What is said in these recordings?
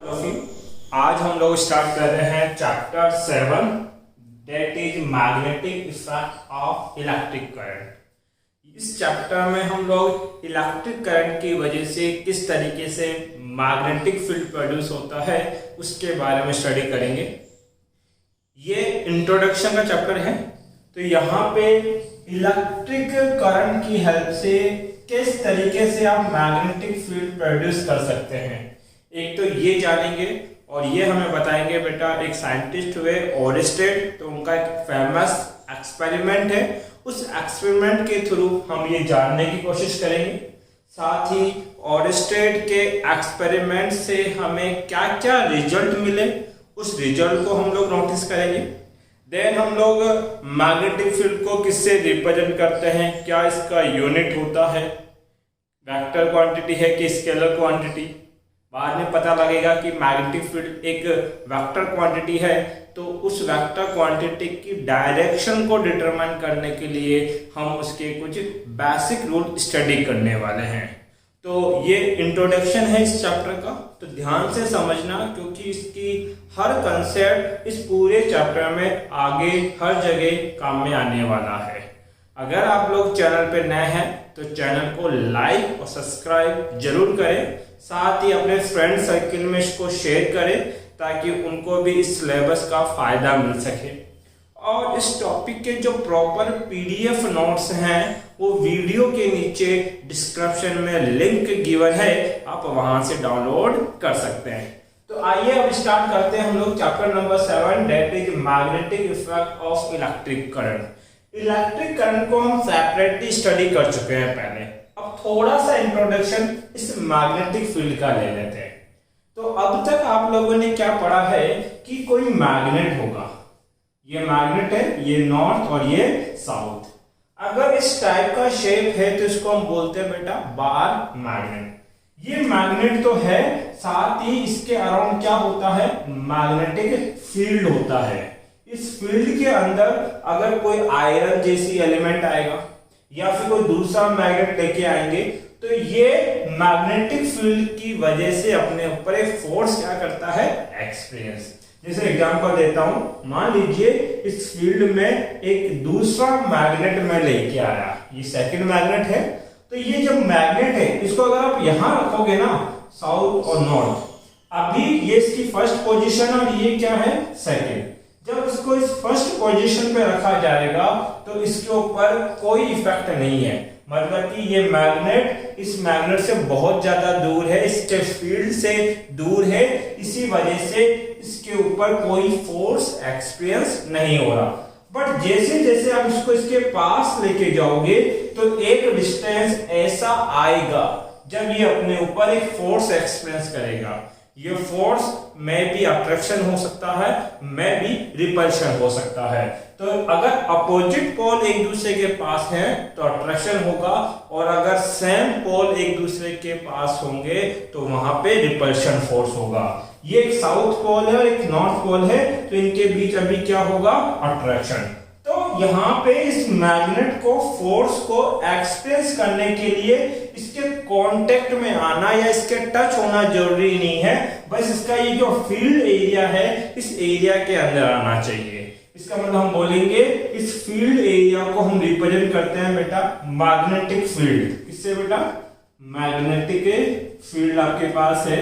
आज हम लोग स्टार्ट कर रहे हैं chapter 7 that is magnetic effect of electric current. इस चैप्टर में हम लोग इलेक्ट्रिक करंट की वजह से किस तरीके से मैग्नेटिक फील्ड प्रोड्यूस होता है उसके बारे में स्टडी करेंगे। ये इंट्रोडक्शन का चैप्टर है, तो यहाँ पे इलेक्ट्रिक करंट की हेल्प से किस तरीके से आप मैग्नेटिक फील्ड प्रोड्यूस कर सकते हैं, एक तो ये जानेंगे और ये हमें बताएंगे। बेटा एक साइंटिस्ट हुए ओरस्टेड, तो उनका एक फेमस एक्सपेरिमेंट है, उस एक्सपेरिमेंट के थ्रू हम ये जानने की कोशिश करेंगे। साथ ही ओरस्टेड के एक्सपेरिमेंट से हमें क्या क्या रिजल्ट मिले, उस रिजल्ट को हम लोग नोटिस करेंगे। देन हम लोग मैग्नेटिक फील्ड को किससे रिप्रेजेंट करते हैं, क्या इसका यूनिट होता है, वेक्टर क्वांटिटी है कि स्केलर क्वांटिटी। बाद में पता लगेगा कि मैग्नेटिक फील्ड एक वेक्टर क्वांटिटी है, तो उस वेक्टर क्वांटिटी की डायरेक्शन को डिटरमाइन करने के लिए हम उसके कुछ बेसिक रूल स्टडी करने वाले हैं। तो ये इंट्रोडक्शन है इस चैप्टर का, तो ध्यान से समझना क्योंकि इसकी हर कंसेप्ट इस पूरे चैप्टर में आगे हर जगह काम में आने वाला है। अगर आप लोग चैनल पे नए हैं तो चैनल को लाइक और सब्सक्राइब जरूर करें, साथ ही अपने फ्रेंड सर्किल में इसको शेयर करें ताकि उनको भी इस सिलेबस का फायदा मिल सके। और इस टॉपिक के जो प्रॉपर पीडीएफ नोट्स हैं वो वीडियो के नीचे डिस्क्रिप्शन में लिंक गिवन है, आप वहां से डाउनलोड कर सकते हैं। तो आइए अब स्टार्ट करते हैं हम लोग chapter number 7 that is magnetic effect of electric current. Electric current को हम सेपरेटली स्टडी कर चुके हैं पहले, अब थोड़ा सा इंट्रोडक्शन इस मैग्नेटिक फील्ड का ले लेते हैं। तो अब तक आप लोगों ने क्या पढ़ा है कि कोई मैग्नेट होगा, ये मैग्नेट है, ये नॉर्थ और ये साउथ। अगर इस टाइप का शेप है तो इसको हम बोलते हैं बेटा बार मैग्नेट। ये मैग्नेट तो है, साथ ही इसके अराउंड क्या होता है, मैग्नेटिक फील्ड होता है। इस फील्ड के अंदर अगर कोई आयरन जैसी एलिमेंट आएगा या फिर कोई दूसरा मैग्नेट लेके आएंगे तो ये मैग्नेटिक फील्ड की वजह से अपने ऊपर एक फोर्स क्या करता है, एक्सपीरियंस। जैसे एग्जांपल देता हूं, मान लीजिए इस फील्ड में एक दूसरा मैग्नेट में लेके आया, ये सेकंड मैग्नेट है, तो ये जो मैग्नेट है इसको अगर आप यहां रखोगे ना, साउथ और नॉर्थ, अभी ये इसकी फर्स्ट पोजीशन और ये क्या है, सेकंड। जब इसको इस फर्स्ट पोजीशन पे रखा जाएगा तो इसके ऊपर कोई इफेक्ट नहीं है, मतलब कि ये मैग्नेट इस मैग्नेट से बहुत ज्यादा दूर है, इसके फील्ड से दूर है, इसी वजह से इसके ऊपर कोई फोर्स एक्सपीरियंस नहीं हो रहा। बट जैसे जैसे आप इसको इसके पास लेके जाओगे तो एक डिस्टेंस ऐसा आएगा जब ये अपने ऊपर एक फोर्स एक्सपीरियंस करेगा। ये फोर्स में भी अट्रैक्शन हो सकता है, में भी रिपल्शन हो सकता है। तो अगर अपोजिट पोल एक दूसरे के पास हैं तो अट्रैक्शन होगा, और अगर सेम पोल एक दूसरे के पास होंगे तो वहां पे रिपल्शन फोर्स होगा। ये एक साउथ पोल है और एक नॉर्थ पोल है, तो इनके बीच अभी क्या होगा, अट्रैक्शन। तो यहाँ पे इस मैग्नेट को फोर्स को एक्सपीरियंस करने के लिए इसके कांटेक्ट में आना या इसके टच होना जरूरी नहीं है, बस इसका ये जो फील्ड एरिया है इस एरिया के अंदर आना चाहिए। इसका मतलब हम बोलेंगे इस फील्ड एरिया को हम रिप्रेजेंट करते हैं बेटा मैग्नेटिक फील्ड। किससे बेटा, मैग्नेटिक फील्ड आपके पास है,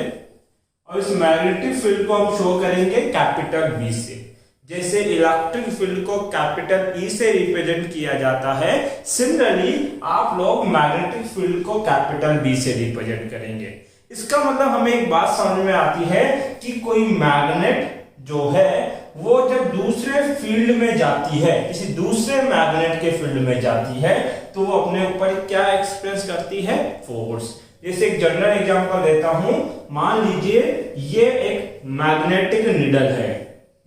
और इस मैग्नेटिक फील्ड को हम शो करेंगे कैपिटल बी से। जैसे इलेक्ट्रिक फील्ड को कैपिटल ई से रिप्रेजेंट किया जाता है, सिमिलरली आप लोग मैग्नेटिक फील्ड को कैपिटल बी से रिप्रेजेंट करेंगे। इसका मतलब हमें एक बात समझ में आती है कि कोई मैग्नेट जो है वो जब दूसरे फील्ड में जाती है, किसी दूसरे मैग्नेट के फील्ड में जाती है, तो वो अपने ऊपर क्या एक्सपीरियंस करती है, फोर्स। जैसे एक जनरल एग्जांपल देता हूं, मान लीजिए ये एक मैग्नेटिक निडल है।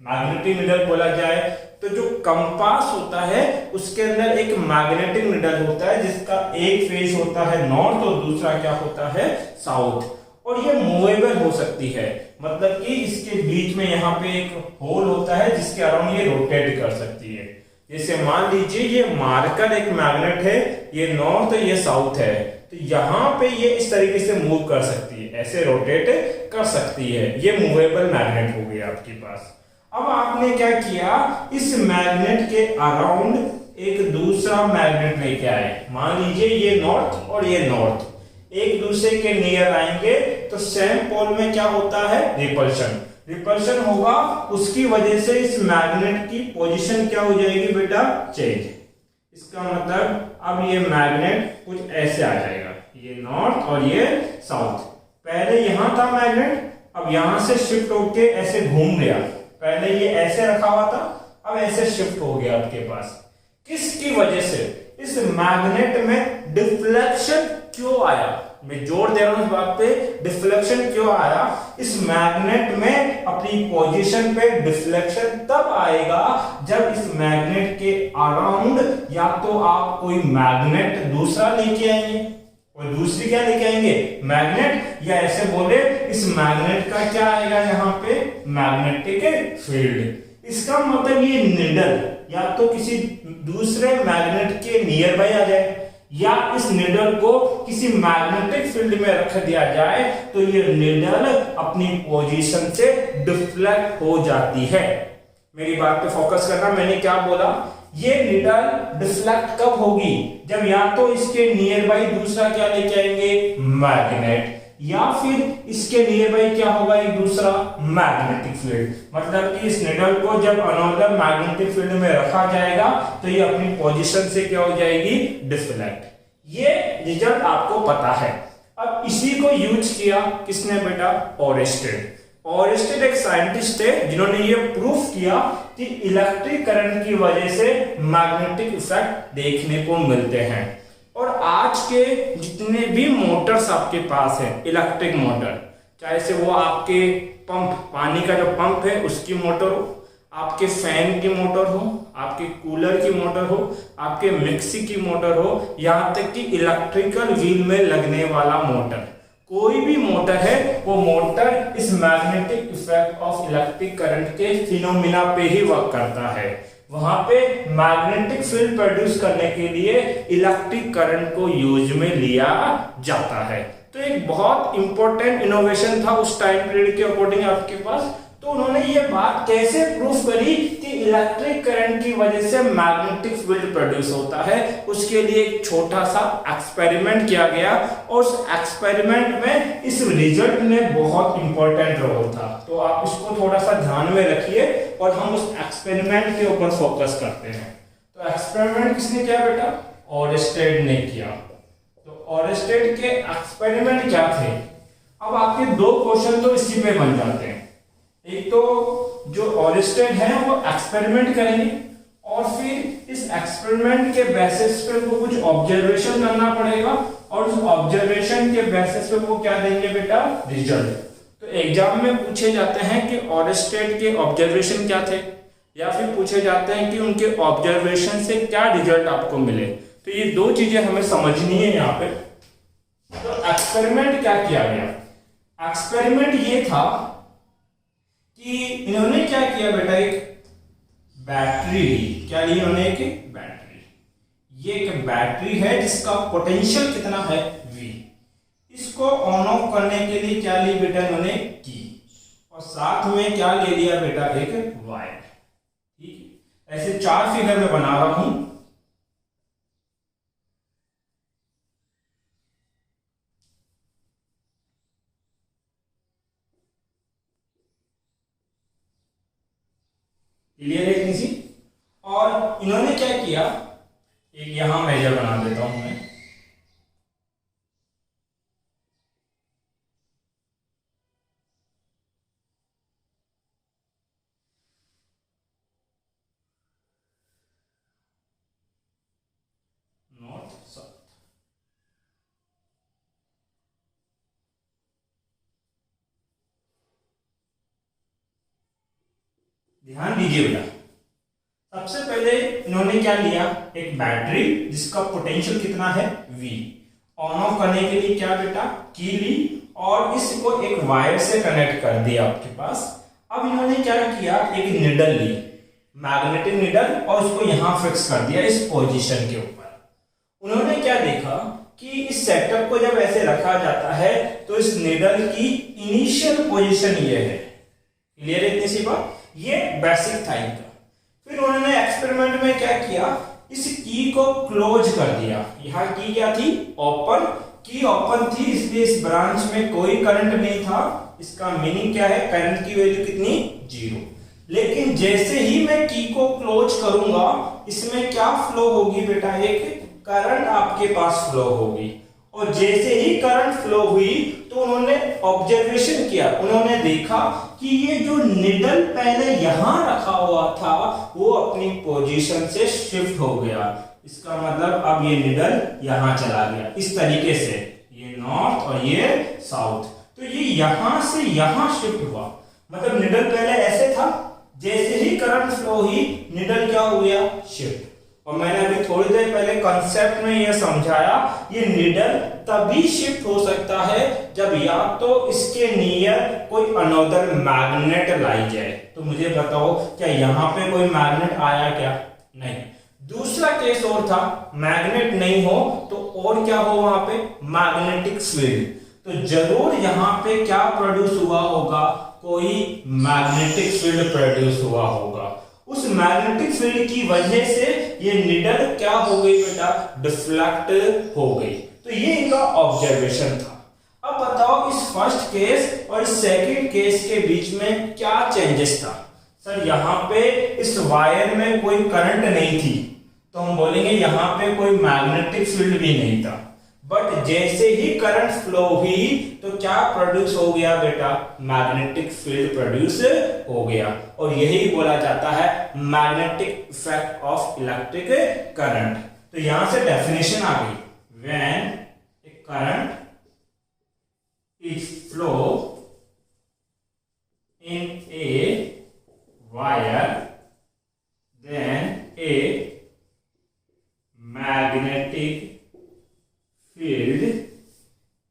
मैग्नेटिक निडल बोला जाए तो जो कंपास होता है उसके अंदर एक मैग्नेटिक निडल होता है जिसका एक फेस होता है नॉर्थ और दूसरा क्या होता है, साउथ, और ये मूवेबल हो सकती है, मतलब कि इसके बीच में यहाँ पे एक होल होता है जिसके अराउंड ये रोटेट कर सकती है। जैसे मान लीजिए ये मार्कर एक मैग्नेट है, ये नॉर्थ ये साउथ है, तो यहाँ पे ये इस तरीके से मूव कर सकती है। ऐसे रोटेट कर सकती है। ये मूवेबल मैग्नेट हो गया आपके पास। अब आपने क्या किया, इस मैग्नेट के अराउंड एक दूसरा मैग्नेट लेके आए। मान लीजिए ये नॉर्थ और ये नॉर्थ एक दूसरे के नियर आएंगे तो सेम पोल में क्या होता है, रिपल्शन। रिपल्शन होगा, उसकी वजह से इस मैग्नेट की पोजीशन क्या हो जाएगी बेटा, चेंज। इसका मतलब अब ये मैग्नेट कुछ ऐसे आ जाएगा, ये नॉर्थ और ये साउथ। पहले यहां था मैग्नेट, अब यहां से शिफ्ट होके ऐसे घूम गया। पहले ये ऐसे रखा हुआ था, अब ऐसे शिफ्ट हो गया आपके पास। किसकी वजह से, इस मैग्नेट में डिफ्लेक्शन क्यों आया, मैं जोर दे रहा हूं इस बात पे, डिफ्लेक्शन क्यों आया। इस मैग्नेट में अपनी पोजीशन पे डिफ्लेक्शन तब आएगा जब इस मैग्नेट के अराउंड या तो आप कोई मैग्नेट दूसरा लेके आएंगे, और दूसरी क्या लेके आएंगे, मैग्नेट, या ऐसे बोले इस मैग्नेट का क्या आएगा यहाँ पे, मैग्नेटिक फील्ड। इसका मतलब ये निडल या तो किसी दूसरे मैग्नेट के नियर बाय आ जाए, या इस निडल को किसी मैग्नेटिक फील्ड में रख दिया जाए तो ये निडल अपनी पोजीशन से डिफ्लेक्ट हो जाती है। मेरी बात पे फोकस करना, मैंने क्या बोला, ये निडल डिफ्लेक्ट कब होगी, जब या तो इसके नियर बाई दूसरा क्या लेके आएंगे, मैग्नेट, या फिर इसके नियर बाई क्या होगा, एक दूसरा मैग्नेटिक फील्ड। मतलब कि इस निडल को जब अनदर मैग्नेटिक फील्ड में रखा जाएगा तो ये अपनी पोजीशन से क्या हो जाएगी, डिफ्लेक्ट। ये रिजल्ट आपको पता है। अब इसी को यूज किया किसने बेटा, ओरेस्टेड। ओरेस्टेड एक साइंटिस्ट थे जिन्होंने ये प्रूफ किया कि इलेक्ट्रिक करंट की वजह से मैग्नेटिक इफेक्ट देखने को मिलते हैं। और आज के जितने भी मोटर्स आपके पास है, इलेक्ट्रिक मोटर, चाहे से वो आपके पंप, पानी का जो पंप है उसकी मोटर हो, आपके फैन की मोटर हो, आपके कूलर की मोटर हो, आपके मिक्सी की मोटर हो, यहाँ तक कि इलेक्ट्रिकल व्हील में लगने वाला मोटर, कोई भी मोटर है, वो मोटर इस magnetic effect of electric current के फिनोमिना पे ही वर्क करता है। वहां पे मैग्नेटिक फील्ड प्रोड्यूस करने के लिए इलेक्ट्रिक करंट को यूज में लिया जाता है। तो एक बहुत इंपॉर्टेंट इनोवेशन था उस टाइम पीरियड के अकॉर्डिंग आपके पास। तो उन्होंने ये बात कैसे प्रूफ करी कि इलेक्ट्रिक करंट की वजह से मैग्नेटिक फील्ड प्रोड्यूस होता है, उसके लिए एक छोटा सा एक्सपेरिमेंट किया गया, और उस एक्सपेरिमेंट में इस रिजल्ट में बहुत इंपॉर्टेंट रोल था। तो आप इसको थोड़ा सा ध्यान में रखिए और हम उस एक्सपेरिमेंट के ऊपर फोकस करते हैं। तो एक्सपेरिमेंट किसने किया बेटा, ओरेस्टेड ने किया। तो ओरेस्टेड के एक्सपेरिमेंट क्या थे, अब आपके दो क्वेश्चन तो इसी पे बन जाते हैं। एक तो जो ओरेस्टेड है वो एक्सपेरिमेंट करेंगे, और फिर इस एक्सपेरिमेंट के बेसिस पे वो कुछ ऑब्जर्वेशन करना पड़ेगा, और उस ऑब्जर्वेशन के बेसिस पे वो क्या देंगे बेटा, रिजल्ट। तो एग्जाम में पूछे जाते हैं कि ओरेस्टेड के ऑब्जर्वेशन क्या थे, या फिर पूछे जाते हैं कि उनके ऑब्जर्वेशन से क्या रिजल्ट आपको मिले। तो ये दो चीजें हमें समझनी है यहाँ पे। तो एक्सपेरिमेंट क्या किया गया, एक्सपेरिमेंट ये था कि इन्होंने क्या किया बेटा, एक बैटरी ली। क्या ली इन्होंने, एक बैटरी। ये एक बैटरी है जिसका पोटेंशियल कितना है, V। इसको ऑन ऑफ करने के लिए क्या ली बेटा इन्होंने, की, और साथ में क्या ले लिया बेटा, एक वायर। ठीक है, ऐसे चार फिगर में बना रहा हूं। क्लियर है इतनी सी। और इन्होंने क्या किया, एक यहां मेजर बना देता हूं मैं, नॉर्थ साउथ। ध्यान दीजिए बेटा, सबसे पहले इन्होंने क्या लिया, एक बैटरी जिसका पोटेंशियल कितना है, V। ऑन ऑफ करने के लिए क्या बेटा, की ली, और इसको एक वायर से कनेक्ट कर दिया आपके पास। अब इन्होंने क्या किया, एक निडल ली, मैग्नेटिक निडल, और उसको यहां फिक्स कर दिया इस पोजीशन के ऊपर। उन्होंने क्या देखा कि इस सेटअप को जब ऐसे रखा जाता है तो इस निडल की इनिशियल पोजीशन ये है। क्लियर है इतनी सी बात? ये बेसिक था इनका। फिर उन्होंने एक्सपेरिमेंट में क्या किया, इस की को क्लोज कर दिया। यहाँ की क्या थी? ओपन। की ओपन थी इसलिए इस ब्रांच में कोई करंट नहीं था। इसका मीनिंग क्या है? करंट की वैल्यू कितनी? 0। लेकिन जैसे ही मैं की को क्लोज करूंगा इसमें क्या फ्लो होगी बेटा? एक करंट आपके पास फ्लो होगी। और जैसे ही करंट फ्लो हुई तो उन्होंने ऑब्जर्वेशन किया, उन्होंने देखा कि ये जो निडल पहले यहां रखा हुआ था वो अपनी पोजीशन से शिफ्ट हो गया। इसका मतलब अब ये निडल यहां चला गया इस तरीके से, ये नॉर्थ और ये साउथ। तो ये यहां से यहां शिफ्ट हुआ। मतलब निडल पहले ऐसे था, जैसे ही करंट फ्लो हुई निडल क्या हो गया? शिफ्ट। और मैंने अभी थोड़ी देर पहले कंसेप्ट में यह समझाया, ये निडल तभी शिफ्ट हो सकता है जब या तो इसके नियर कोई अनदर मैग्नेट लाई जाए। तो मुझे बताओ क्या यहां पे कोई मैग्नेट आया क्या? नहीं। दूसरा केस और था, मैग्नेट नहीं हो तो और क्या हो वहां पे? Magnetic field. तो जरूर यहां पे क्या प्रोड्यूस हुआ होगा? कोई मैग्नेटिक फील्ड प्रोड्यूस हुआ होगा। उस मैग्नेटिक फील्ड की वजह से ये निडल क्या हो गई बेटा? डिफ्लेक्ट हो गई। तो ये इनका ऑब्जर्वेशन था। अब बताओ इस फर्स्ट केस और इस सेकंड केस के बीच में क्या चेंजेस था? सर यहाँ पे इस वायर में कोई करंट नहीं थी तो हम बोलेंगे यहाँ पे कोई मैग्नेटिक फील्ड भी नहीं था। बट जैसे ही करंट फ्लो हुई तो क्या प्रोड्यूस हो गया बेटा? मैग्नेटिक फील्ड प्रोड्यूस हो गया। और यही बोला जाता है magnetic effect of electric current. तो यहां से डेफिनेशन आ गई, when a current is flow in a wire then a magnetic field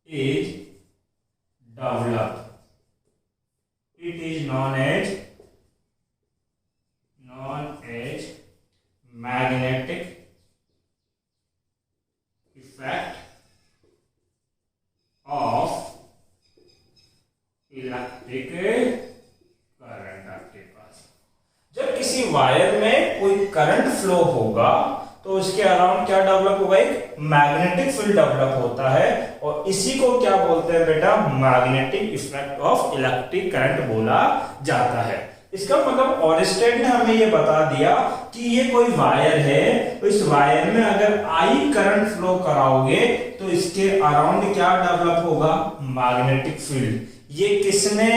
is developed. It is known as magnetic effect of electric current. आपके पास जब किसी वायर में कोई करंट फ्लो होगा तो उसके अराउंड क्या डेवलप होगा? एक मैग्नेटिक फील्ड डेवलप होता है और इसी को क्या बोलते हैं बेटा? Magnetic effect of electric current बोला जाता है। इसका मतलब ऑरिस्टेड ने हमें ये बता दिया कि ये कोई वायर है, तो इस वायर में अगर आई करंट फ्लो कराओगे तो इसके अराउंड क्या डेवलप होगा? Magnetic field. ये किसने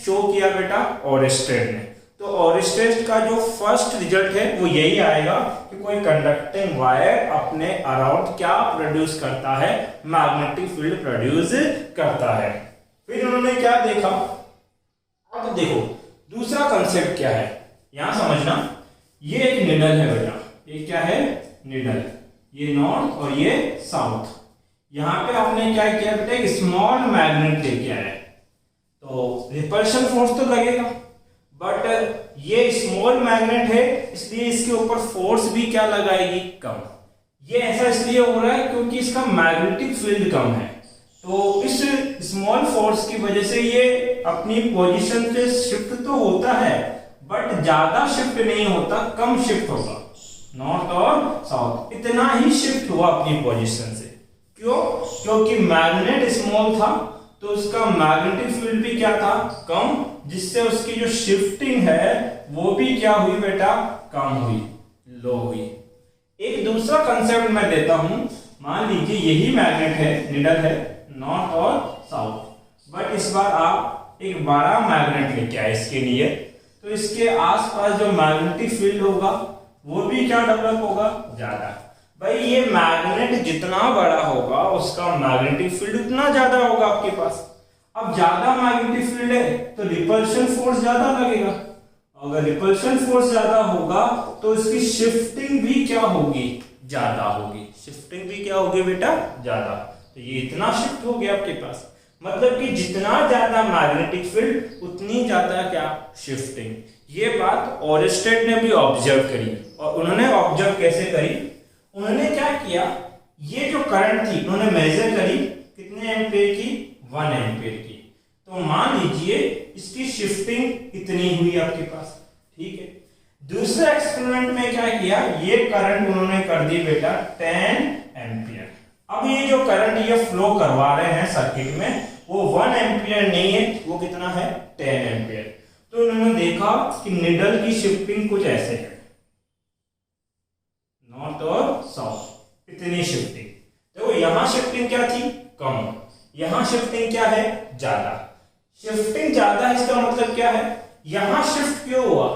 शो किया बेटा? ऑरिस्टेड ने। तो ऑरिस्टेड का जो फर्स्ट रिजल्ट है वो यही आएगा कि कोई कंडक्टिंग वायर अपने अराउंड क्या प्रोड्यूस करता है? मैग्नेटिक फील्ड प्रोड्यूस करता है। फिर उन्होंने क्या देखा? अब देखो दूसरा कंसेप्ट क्या है यहां समझना। ये एक निडल है बेटा, ये क्या है? निडल। ये नॉर्थ और ये साउथ। यहां पे आपने क्या किया बेटा? एक स्मॉल मैग्नेट लेके आया, तो रिपल्शन फोर्स तो लगेगा, बट ये स्मॉल मैग्नेट है इसलिए इसके ऊपर फोर्स भी क्या लगाएगी? कम। ये ऐसा इसलिए हो रहा है क्योंकि इसका मैग्नेटिक फील्ड कम है। तो इस स्मॉल फोर्स की वजह से ये अपनी पोजीशन से शिफ्ट तो होता है बट ज्यादा शिफ्ट नहीं होता, कम शिफ्ट होगा। नॉर्थ और साउथ इतना ही शिफ्ट हुआ अपनी पोजीशन से। क्यों? क्योंकि मैग्नेट स्मॉल था तो उसका मैग्नेटिक फील्ड भी क्या था? कम, जिससे उसकी जो शिफ्टिंग है वो भी क्या हुई बेटा? कम हुई, लो हुई। एक दूसरा कंसेप्ट मैं देता हूं। मान लीजिए यही मैग्नेट है, निडल है, नॉर्थ और साउथ, बट इस बार आप एक बड़ा मैग्नेट लेके आए इसके लिए, तो इसके आसपास जो मैग्नेटिक फील्ड होगा वो भी क्या डेवलप होगा? ज्यादा। भाई ये मैग्नेट जितना बड़ा होगा उसका मैग्नेटिक फील्ड उतना ज्यादा होगा आपके पास। अब ज्यादा मैग्नेटिक फील्ड है तो रिपल्शन फोर्स ज्यादा लगेगा। अगर रिपल्शन फोर्स ज्यादा होगा तो इसकी शिफ्टिंग भी क्या होगी? ज्यादा होगी। शिफ्टिंग भी क्या होगी बेटा? ज्यादा। तो ये इतना शिफ्ट हो गया आपके पास, मतलब कि जितना ज्यादा मैग्नेटिक फील्ड उतनी ज्यादा क्या? शिफ्टिंग। ये बात ऑरिस्टेड ने भी ऑब्जर्व करी। और उन्होंने ऑब्जर्व कैसे करी? उन्होंने क्या किया ये जो करंट थी उन्होंने मेजर करी कितने एम्पियर की, 1 एम्पियर की। तो मान लीजिए इसकी शिफ्टिंग इतनी हुई आपके पास, ठीक है। दूसरे एक्सपेरिमेंट में क्या किया, ये करंट उन्होंने कर दी बेटा 10 एम्पियर। अब ये जो करंट ये फ्लो करवा रहे हैं सर्किट में वो 1 एम्पियर नहीं है, वो कितना है 10 एम्पियर। तो उन्होंने देखा कि निडल की शिफ्टिंग कुछ ऐसे है, नॉर्थ और साउथ, इतनी शिफ्टिंग। तो यहां शिफ्टिंग क्या थी, कम, यहां शिफ्टिंग क्या है, ज्यादा। शिफ्टिंग ज्यादा है इसका मतलब क्या है, यहां शिफ्ट क्यों हुआ,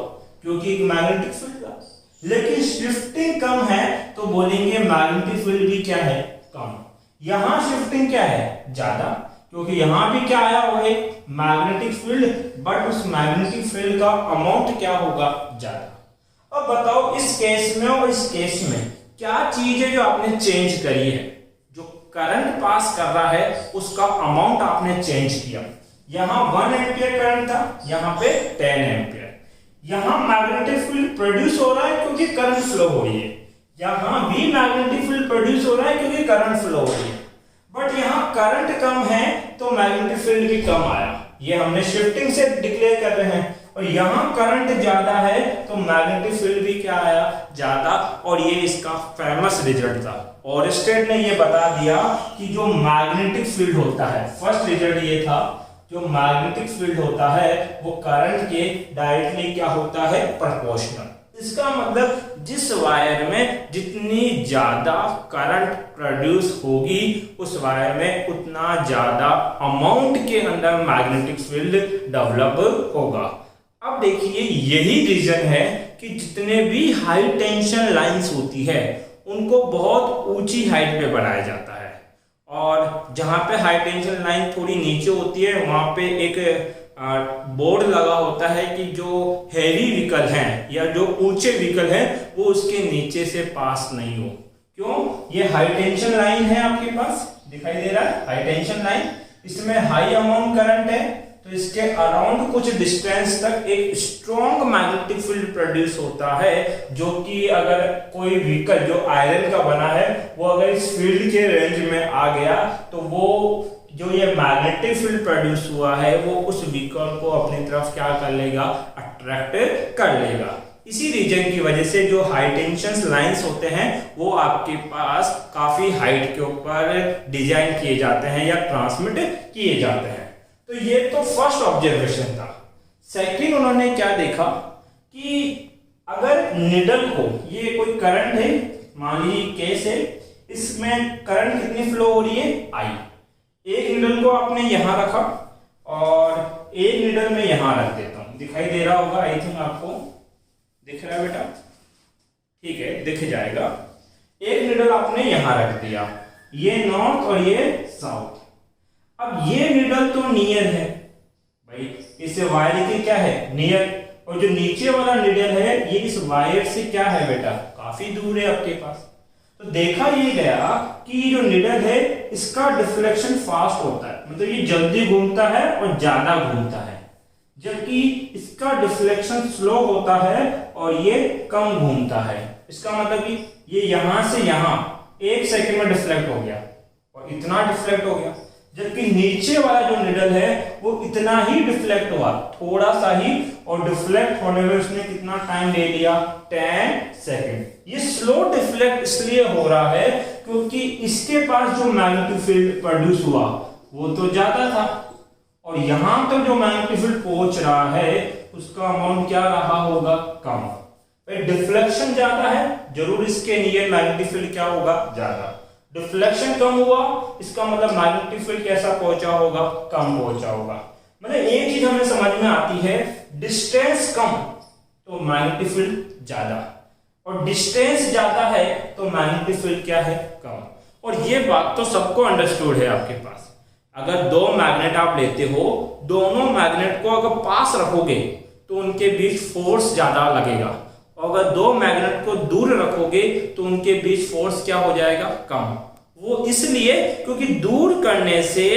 क्योंकि एक मैग्नेटिक फील्ड था। लेकिन शिफ्टिंग कम है तो बोलेंगे मैग्नेटिक फील्ड भी क्या है, कम। यहां शिफ्टिंग क्या है, ज्यादा, क्योंकि यहां भी क्या आया हुआ है मैग्नेटिक फील्ड, बट उस मैग्नेटिक फील्ड का अमाउंट क्या होगा, ज्यादा। अब बताओ इस केस में और इस केस में क्या चीज है जो आपने चेंज करी है, जो करंट पास कर रहा है उसका अमाउंट आपने चेंज किया। यहां 1 एम्पियर करंट था, यहां पे 10 एम्पियर। यहां मैग्नेटिक फील्ड प्रोड्यूस हो रहा है क्योंकि करंट फ्लो हो रही है, यहां भी मैग्नेटिक फील्ड प्रोड्यूस हो रहा है क्योंकि करंट फ्लो हो रही है। बट यहां करंट कम है तो मैग्नेटिक फील्ड भी कम आया, ये हमने शिफ्टिंग से डिक्लेयर कर रहे हैं। और यहां करंट ज्यादा है तो मैग्नेटिक फील्ड भी क्या आया, ज्यादा। और ये इसका फेमस रिजल्ट था। ओरस्टेड ने ये बता दिया कि जो मैग्नेटिक फील्ड होता है, फर्स्ट रिजल्ट ये था, जो मैग्नेटिक फील्ड होता है वो करंट के डायरेक्टली क्या होता है, प्रोपोर्शनल। इसका मतलब जिस वायर में जितनी ज्यादा करंट प्रोड्यूस होगी उस वायर में उतना ज्यादा अमाउंट के अंदर मैग्नेटिक फील्ड डेवलप होगा। अब देखिए यही रीजन है कि जितने भी हाई टेंशन लाइंस होती है उनको बहुत ऊंची हाइट पे बनाया जाता है, और जहां पे हाई टेंशन लाइन थोड़ी नीचे होती है वहां पे एक बोर्ड लगा होता है कि जो हैवी व्हीकल हैं या जो ऊंचे व्हीकल हैं वो उसके नीचे से पास नहीं हो। क्यों, ये हाई टेंशन लाइन है, आपके पास दिखाई दे रहा है हाई टेंशन लाइन, इसमें हाई अमाउंट करंट है तो इसके अराउंड कुछ डिस्टेंस तक एक स्ट्रॉन्ग मैग्नेटिक फील्ड प्रोड्यूस होता है, जो कि अगर कोई व्हीकल जो आयरन का बना है वो अगर इस फील्ड के रेंज में आ गया तो वो जो ये मैग्नेटिक फील्ड प्रोड्यूस हुआ है वो उस व्हीकल को अपनी तरफ क्या कर लेगा, अट्रैक्ट कर लेगा। इसी रीजन की वजह से जो हाई टेंशन लाइंस होते हैं वो आपके पास काफी हाइट के ऊपर डिजाइन किए जाते हैं या ट्रांसमिट किए जाते हैं। तो ये तो फर्स्ट ऑब्जर्वेशन था। सेकंड उन्होंने क्या देखा कि अगर निडल को, ये कोई करंट है, मान लीजिए केस है, इसमें करंट कितनी फ्लो हो रही है, आई। एक निडल को आपने यहां रखा और एक निडल में यहां रख देता हूं, दिखाई दे रहा होगा, आई थिंक आपको दिख रहा है बेटा, ठीक है दिख जाएगा। एक निडल आपने यहां रख दिया, ये नॉर्थ और ये साउथ। अब ये निडल तो नियर है भाई, इस वायर के क्या है, नियर, और जो नीचे वाला निडल है ये इस वायर से क्या है बेटा, काफी दूर है आपके पास। तो देखा ये गया कि जो निडल है इसका डिफ्लेक्शन फास्ट होता है, मतलब ये जल्दी घूमता है और ज्यादा घूमता है, जबकि इसका डिफ्लेक्शन स्लो होता है और ये कम घूमता है। इसका मतलब कि ये यहां से यहां 1 सेकंड में डिफ्लेक्ट हो गया और इतना डिफ्लेक्ट हो गया, जबकि नीचे वाला जो निडल है वो इतना ही डिफ्लेक्ट हुआ, थोड़ा सा ही, और डिफ्लेक्ट होने में उसने कितना टाइम ले लिया, 10 सेकंड। ये स्लो डिफ्लेक्ट इसलिए हो रहा है क्योंकि इसके पास जो मैग्नेटिक फील्ड प्रोड्यूस हुआ वो तो ज्यादा था, और यहां तक जो मैग्नेटिक फील्ड पहुंच रहा है उसका अमाउंट क्या रहा होगा, कम। डिफ्लेक्शन ज्यादा है, जरूर इसके नियर मैग्नेटिक फील्ड क्या होगा, ज्यादा। डिफ्लेक्शन कम हुआ, इसका मतलब मैग्नेटिक फील्ड कैसा पहुंचा होगा, कम पहुंचा होगा। मतलब एक चीज हमें समझ में आती है, डिस्टेंस कम तो मैग्नेटिक फील्ड ज्यादा, और डिस्टेंस ज्यादा है तो मैग्नेटिक फील्ड क्या है, कम। और ये बात तो सबको अंडरस्टूड है आपके पास। अगर 2 मैग्नेट आप लेते हो, दोनों मैग्नेट को अगर पास रखोगे तो उनके बीच फोर्स ज्यादा लगेगा, और अगर 2 मैग्नेट को दूर रखोगे तो उनके बीच फोर्स क्या हो जाएगा, कम। वो इसलिए क्योंकि दूर करने से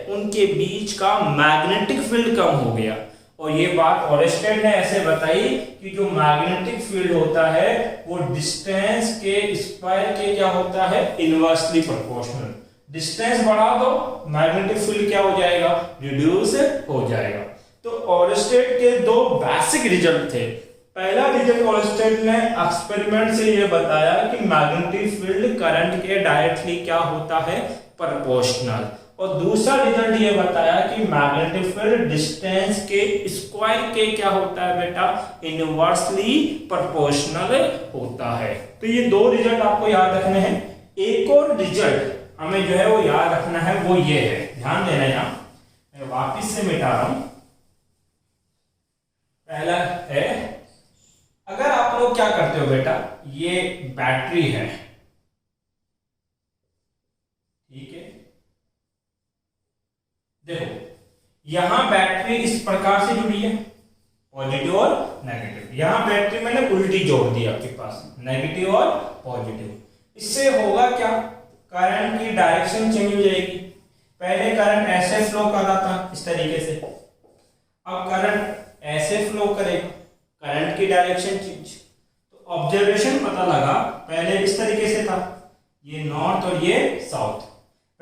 उनके बीच का मैग्नेटिक फील्ड कम हो गया, और ये बात ओरेस्टेड ने ऐसे बताई कि जो मैग्नेटिक फील्ड होता है वो डिस्टेंस के स्क्वायर के क्या होता है, इनवर्सली प्रोपोर्शनल। डिस्टेंस बढ़ा दो मैग्नेटिक फील्ड क्या हो जाएगा, रिड्यूस हो जाएगा। तो ओरेस्टेड के दो बेसिक रिजल्ट थे। पहला रिजल्ट ओरेस्टेड ने एक्सपेरिमेंट से ये बताया कि मैग्नेटिक फील्ड करंट के डायरेक्टली क्या होता है, प्रोपोर्शनल। और दूसरा रिजल्ट ये बताया कि मैग्नेटिक फील्ड डिस्टेंस के स्क्वायर के क्या होता है बेटा, इनवर्सली प्रोपोर्शनल होता है। तो ये दो रिजल्ट आपको याद रखने हैं। एक और रिजल्ट हमें जो है वो याद रखना है, वो ये है, ध्यान देना। यहां मैं वापिस से मिटा रहा हूं। पहला है, अगर आप लोग क्या करते हो बेटा, ये बैटरी है, ठीक है, देखो यहां बैटरी इस प्रकार से जुड़ी है, पॉजिटिव और नेगेटिव। यहां बैटरी मैंने उल्टी जोड़ दी आपके पास, नेगेटिव और पॉजिटिव। इससे होगा क्या, करंट की डायरेक्शन चेंज हो जाएगी। पहले करंट ऐसे फ्लो कर रहा था इस तरीके से, अब करंट ऐसे फ्लो करेगा, करंट की डायरेक्शन चेंज। तो ऑब्जर्वेशन पता लगा, पहले इस तरीके से था, ये नॉर्थ और ये साउथ।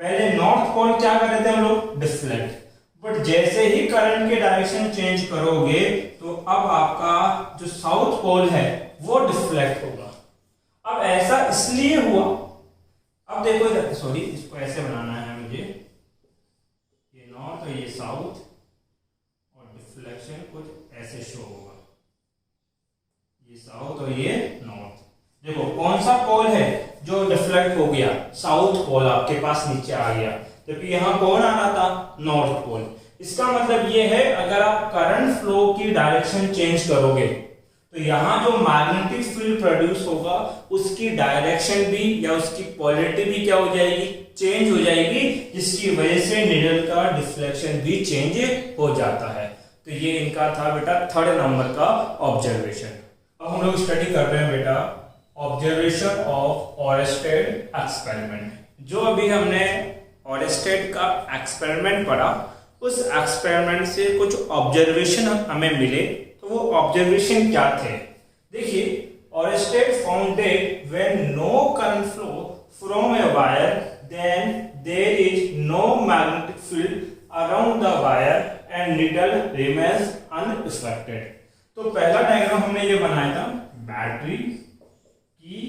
पहले नॉर्थ पोल क्या कर रहे थे हम लोग, डिफ्लेक्ट। बट जैसे ही करंट के डायरेक्शन चेंज करोगे तो अब आपका जो साउथ पोल है वो डिफ्लेक्ट होगा। अब ऐसा इसलिए हुआ, अब देखो सॉरी इसको ऐसे बनाना है मुझे, ये नॉर्थ और ये साउथ, और डिफ्लेक्शन कुछ ऐसे शो होगा, ये साउथ और ये नॉर्थ। देखो कौन सा पोल है जो डिफ्लेक्ट हो गया, साउथ पोल आपके पास नीचे आ गया, जबकि यहां कौन आ रहा था, नॉर्थ पोल। इसका मतलब ये है, अगर आप करंट फ्लो की डायरेक्शन चेंज करोगे तो यहां जो मैग्नेटिक फील्ड प्रोड्यूस होगा उसकी डायरेक्शन भी या उसकी पोलैरिटी भी क्या हो जाएगी, चेंज हो जाएगी, जिसकी वजह से निडल का डिफ्लेक्शन भी चेंज हो जाता है। तो ये इनका था बेटा थर्ड नंबर का ऑब्जर्वेशन। अब हम लोग स्टडी कर रहे हैं बेटा ऑब्जर्वेशन ऑफ ओरेस्टेड एक्सपेरिमेंट। जो अभी हमने ओरेस्टेड का एक्सपेरिमेंट पढ़ा, उस एक्सपेरिमेंट से कुछ ऑब्जर्वेशन हमें मिले। तो वो ऑब्जर्वेशन क्या थे, देखिए, Oersted found that when no current flow from a wire then there is no magnetic field around the wire and needle remains unaffected. तो पहला डायग्राम हमने ये बनाया था, बैटरी की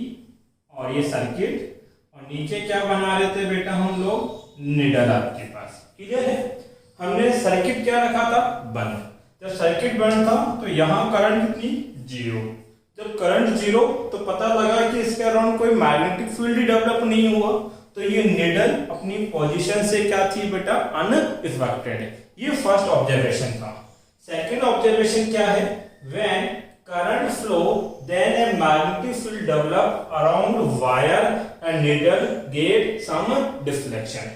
और ये सर्किट, और नीचे क्या बना रहे थे बेटा हम लोग, नीडल आपके पास, क्लियर है। हमने सर्किट क्या रखा था, बंद। जब सर्किट बंद था तो यहाँ करंट कितनी, जीरो। जब करंट जीरो तो पता लगा कि इसके अराउंड कोई मैग्नेटिक फील्ड डेवलप नहीं हुआ, तो ये नीडल अपनी पोजीशन से क्या थी बेटा, अनअफेक्टेड। ये फर्स्ट ऑब्जर्वेशन था। सेकंड ऑब्जर्वेशन क्या है, when current flow then a magnetic field develop around wire and needle get some deflection.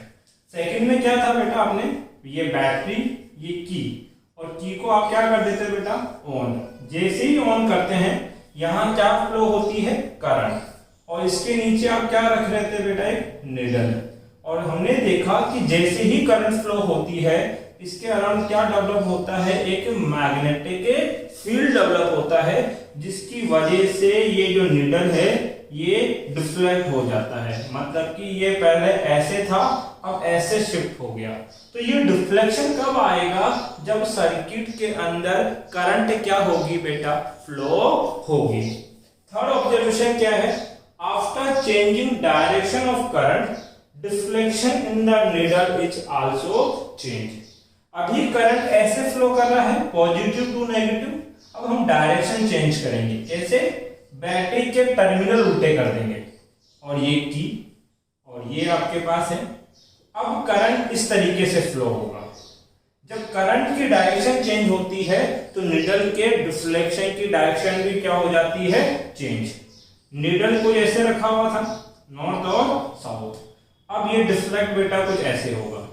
Second में क्या था बेटा, आपने ये बैटरी, ये की, और की को आप क्या कर देते बेटा, ऑन। जैसे ही ऑन करते हैं यहां क्या फ्लो होती है, करंट, और इसके नीचे आप क्या रख रहे थे बेटा, एक नीडल। और हमने देखा कि जैसे ही करंट फ्लो होती है इसके अराउंड क्या डेवलप होता है, एक मैग्नेटिक फील्ड डेवलप होता है, जिसकी वजह से ये जो नीडल है ये डिफ्लेक्ट हो जाता है। मतलब कि ये पहले ऐसे था, अब ऐसे शिफ्ट हो गया। तो ये डिफ्लेक्शन कब आएगा, जब सर्किट के अंदर करंट क्या होगी बेटा, फ्लो होगी। थर्ड ऑब्जर्वेशन क्या है, after changing direction of current deflection in the needle is also change. अभी करंट ऐसे फ्लो कर रहा है, पॉजिटिव टू नेगेटिव। अब हम डायरेक्शन चेंज करेंगे, कैसे, बैटरी के टर्मिनल उल्टे कर देंगे, और ये की और ये आपके पास है। अब करंट इस तरीके से फ्लो होगा। जब करंट की डायरेक्शन चेंज होती है तो नीडल के डिफ्लेक्शन की डायरेक्शन भी क्या हो जाती है, चेंज। नीडल को ऐसे रखा हुआ था, नॉर्थ और साउथ, अब ये डिफ्लेक्ट बेटा कुछ ऐसे होगा,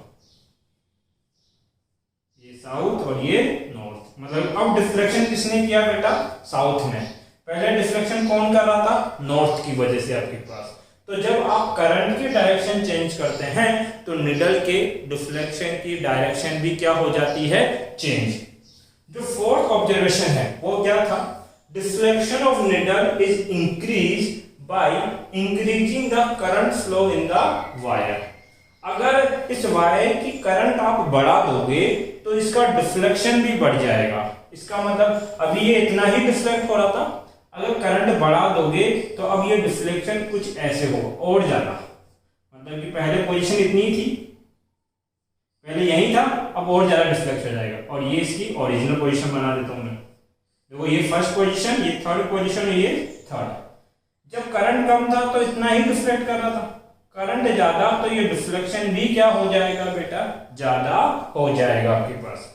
ये साउथ और ये नॉर्थ। मतलब अब डिफ्लेक्शन किसने किया बेटा, साउथ ने। पहले डिफ्लेक्शन कौन कर रहा था, नॉर्थ की वजह से आपके पास। तो जब आप करंट की डायरेक्शन चेंज करते हैं तो निडल के डिफ्लेक्शन की डायरेक्शन भी क्या हो जाती है, चेंज। जो फोर्थ ऑब्जर्वेशन है वो क्या था, deflection of needle is increase by increasing the current flow in the wire. अगर इस वायर की करंट आप बढ़ा दोगे तो इसका डिफ्लेक्शन भी बढ़ जाएगा। इसका मतलब अभी ये इतना ही डिफ्लेक्ट हो रहा था, अगर करंट बढ़ा दोगे तो अब ये डिफ्लेक्शन कुछ ऐसे होगा और ज्यादा, मतलब कि पहले पोजीशन इतनी थी, पहले यही था, अब और ज्यादा डिफ्लेक्ट हो जाएगा। और ये इसकी ओरिजिनल पोजीशन बना देता हूं मैं। देखो ये फर्स्ट पोजीशन, ये थर्ड पोजीशन, ये थर्ड। जब करंट कम था तो इतना ही डिफ्लेक्ट कर रहा था, करंट ज्यादा तो ये डिफ्लेक्शन भी क्या हो जाएगा बेटा, ज्यादा हो जाएगा आपके पास।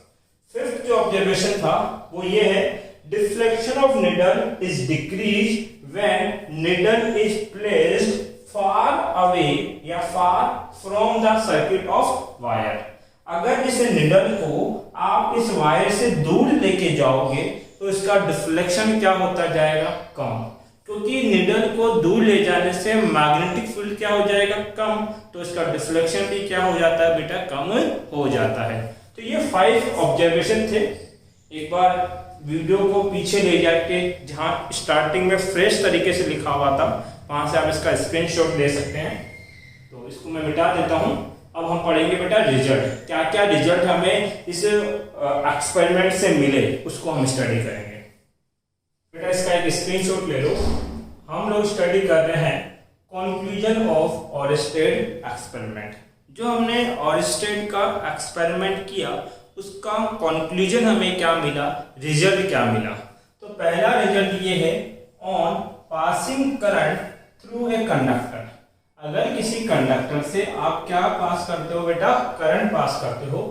फिफ्थ जो ऑब्जर्वेशन था वो ये है, deflection of needle is decrease when needle is placed far away या far from the circuit of wire. अगर इस निडल को आप इस वायर से दूर लेके जाओगे तो इसका डिफ्लेक्शन क्या होता जाएगा, कम, क्योंकि निडल को दूर ले जाने से मैग्नेटिक फील्ड क्या हो जाएगा, कम, तो इसका डिफ्लेक्शन भी क्या हो जाता है बेटा, कम हो जाता है। तो ये 5 ऑब्जर्वेशन थे। एक बार वीडियो को पीछे ले जाके जहां स्टार्टिंग में फ्रेश तरीके से लिखा हुआ था वहां से आप इसका स्क्रीनशॉट ले सकते हैं। तो इसको मैं मिटा देता हूं। अब हम पढ़ेंगे बेटा रिजल्ट, क्या क्या रिजल्ट हमें इस एक्सपेरिमेंट से मिले उसको हम स्टडी करेंगे। बेटा इसका एक स्क्रीनशॉट ले लो। हम लोग स्टडी कर रहे हैं कंक्लूजन ऑफ ऑरेस्टेड एक्सपेरिमेंट। जो हमने ऑरेस्टेड का एक्सपेरिमेंट किया उसका कंक्लूजन हमें क्या मिला, रिजल्ट क्या मिला। तो पहला रिजल्ट ये है, on passing current through a conductor. अगर किसी कंडक्टर से आप क्या पास करते हो बेटा, करंट पास करते हो,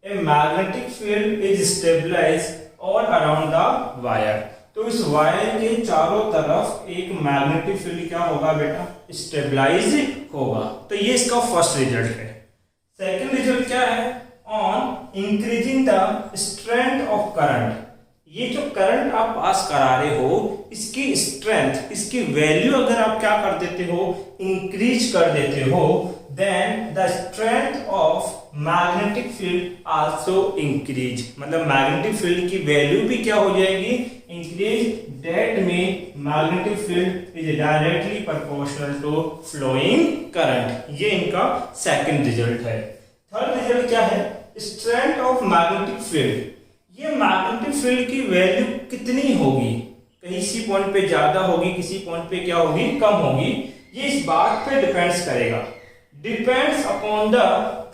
a magnetic field is stabilize all around the wire. तो इस वायर के चारों तरफ एक मैग्नेटिक फील्ड क्या होगा बेटा, स्टेबलाइज होगा। तो ये इसका फर्स्ट रिजल्ट है। सेकंड रिजल्ट क्या है, on increasing the strength of current. ये जो करंट आप पास करा रहे हो इसकी स्ट्रेंथ, इसकी वैल्यू अगर आप क्या कर देते हो, इंक्रीज कर देते हो, then the strength of magnetic field also increase. मतलब मैग्नेटिक फील्ड की वैल्यू भी क्या हो जाएगी, increase. That mean magnetic field is directly proportional to flowing current. ये इनका सेकंड रिजल्ट है। थर्ड रिजल्ट क्या है, स्ट्रेंथ ऑफ मैग्नेटिक फील्ड। ये मैग्नेटिक फील्ड की वैल्यू कितनी होगी, किसी पॉइंट पे ज्यादा होगी, किसी पॉइंट पे क्या होगी, कम होगी। ये इस बात पे डिपेंड्स करेगा, depends upon the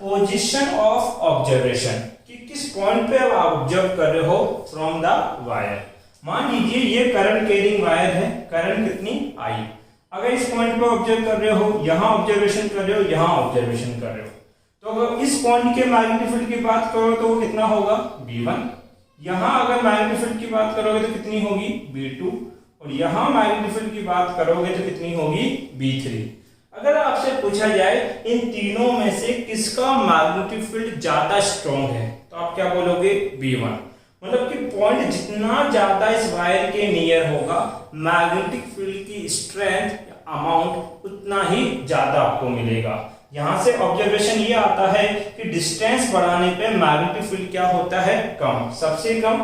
position of observation, कि किस पॉइंट पे आप ऑब्जर्व कर रहे हो फ्रॉम द वायर। मान लीजिए ये करंट कैरिंग वायर है, करंट कितनी आई। अगर इस पॉइंट पे ऑब्जर्व कर रहे हो, यहां ऑब्जर्वेशन कर रहे हो, यहां ऑब्जर्वेशन कर रहे हो, तो अगर इस पॉइंट के मैग्नेटिक फील्ड की बात करो तो वो कितना होगा, V1। यहां अगर मैग्नेटिक फील्ड की बात करोगे तो कितनी होगी, V2। और यहां मैग्नेटिक फील्ड की बात करोगे तो कितनी होगी, V3। अगर आपसे पूछा जाए इन तीनों में से किसका मैग्नेटिक फील्ड ज्यादा स्ट्रॉन्ग है, तो आप क्या बोलोगे, V1। मतलब कि पॉइंट जितना ज्यादा इस वायर के नियर होगा, मैग्नेटिक फील्ड की स्ट्रेंथ अमाउंट उतना ही ज्यादा आपको मिलेगा। यहां से ऑब्जर्वेशन ये आता है कि डिस्टेंस बढ़ाने पे मैग्नेटिक फील्ड क्या होता है, कम, सबसे कम,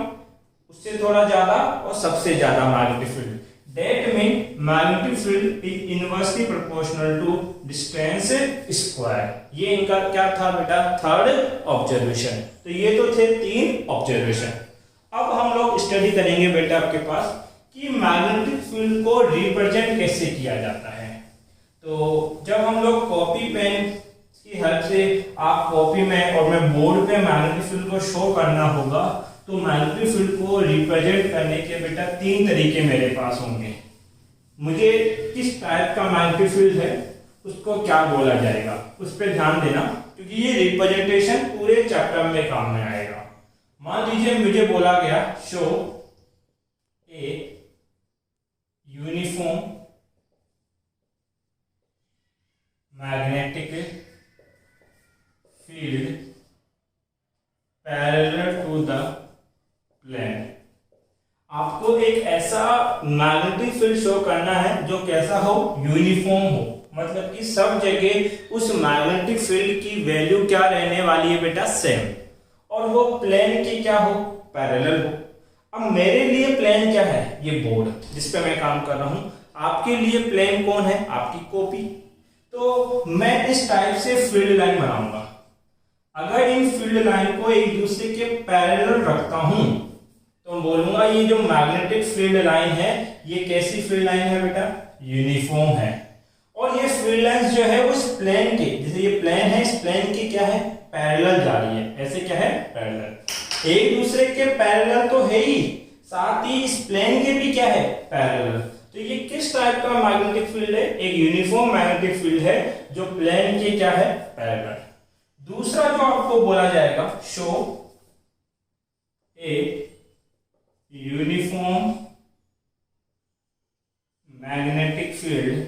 उससे थोड़ा ज्यादा और सबसे ज्यादा magnetic field. That mean magnetic field is inversely proportional to distance square. ये इनका क्या था बेटा, थर्ड ऑब्जर्वेशन। तो ये तो थे 3 ऑब्जर्वेशन। अब हम लोग स्टडी करेंगे बेटा आपके पास कि मैग्नेटिक फील्ड को रिप्रेजेंट कैसे किया जाता है। तो जब हम लोग कॉपी पेन की हेल्प से, आप कॉपी में और मैं बोर्ड पे मैग्नेटिक फील्ड को शो करना होगा, तो मैग्नेटिक फील्ड को रिप्रेजेंट करने के बेटा 3 तरीके मेरे पास होंगे। मुझे किस टाइप का मैग्नेटिक फील्ड है उसको क्या बोला जाएगा, उस पर ध्यान देना, क्योंकि ये रिप्रेजेंटेशन पूरे चैप्टर में काम में आएगा। मान लीजिए मुझे बोला गया, show a uniform magnetic field parallel to the plane. आपको एक ऐसा मैग्नेटिक फील्ड शो करना है जो कैसा हो, यूनिफॉर्म हो, मतलब कि सब जगह उस मैग्नेटिक फील्ड की वैल्यू क्या रहने वाली है बेटा, सेम, और वो प्लेन की क्या हो, पैरेलल हो। अब मेरे लिए प्लेन क्या है, ये बोर्ड जिस पे मैं काम कर रहा हूं। आपके लिए प्लेन कौन है, आपकी कॉपी। तो मैं इस टाइप से फील्ड लाइन बनाऊंगा। अगर इन फील्ड लाइन को एक दूसरे के पैरेलल रखता हूं तो बोलूंगा ये जो मैग्नेटिक फील्ड लाइन है ये कैसी फील्ड लाइन है बेटा, यूनिफॉर्म है। और ये फील्ड लाइन जो है उस प्लेन के, जैसे ये प्लेन है, इस प्लेन की क्या है, पैरेलल जा रही है। ऐसे क्या है, पैरेलल। एक दूसरे के पैरेलल तो है ही, साथ ही इस प्लेन के भी क्या है, पैरेलल। तो ये किस टाइप का मैग्नेटिक फील्ड है, एक यूनिफॉर्म मैग्नेटिक फील्ड है जो प्लेन के क्या है, पैरेलल। दूसरा जो आपको बोला जाएगा, show a uniform magnetic field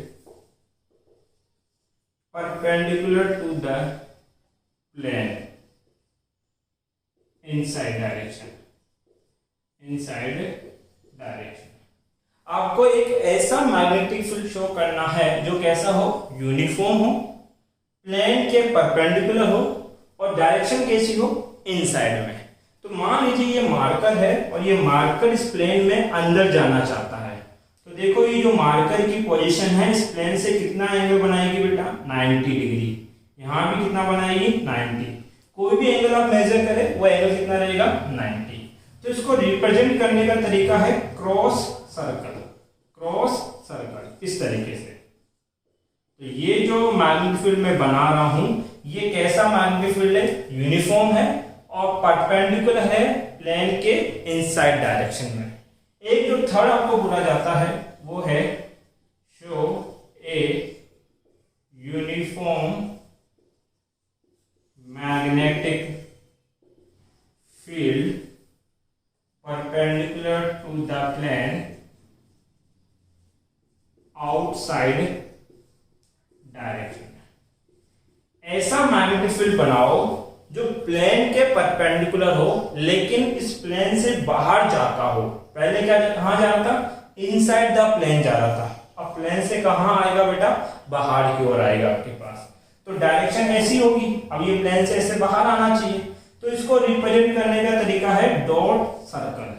perpendicular to the plane inside direction। आपको एक ऐसा मैग्नेटिक फील्ड शो करना है जो कैसा हो, यूनिफॉर्म हो, प्लेन के परपेंडिकुलर हो और डायरेक्शन कैसी हो, इनसाइड में। तो मान लीजिए ये मार्कर है और ये मार्कर इस प्लेन में अंदर जाना चाहता है। तो देखो ये जो मार्कर की पोजीशन है इस प्लेन से कितना एंगल बनाएगी बेटा, 90 डिग्री। यहां भी कितना बनाएगी, 90। कोई भी एंगल आप मेजर करें वो एंगल कितना रहेगा, 90। तो इसको रिप्रेजेंट करने का तरीका है क्रॉस सर्कल, इस तरीके से। तो ये जो मैग्नेटिक फील्ड मैं बना रहा हूं ये कैसा मैग्नेटिक फील्ड है, यूनिफॉर्म है और परपेंडिकुलर है प्लेन के इनसाइड डायरेक्शन में। एक जो थर्ड आपको बोला जाता है वो है show a uniform magnetic field perpendicular to the plane outside direction. ऐसा मैग्नेटिक फील्ड बनाओ जो प्लेन के परपेंडिकुलर हो लेकिन इस प्लेन से बाहर जाता हो। पहले क्या, कहां जा रहा था, इनसाइड द प्लेन जा रहा था। अब प्लेन से कहां आएगा बेटा, बाहर की ओर आएगा आपके पास। तो डायरेक्शन ऐसी होगी, अब ये प्लेन से ऐसे बाहर आना चाहिए। तो इसको रिप्रेजेंट करने का तरीका है डॉट सर्कल।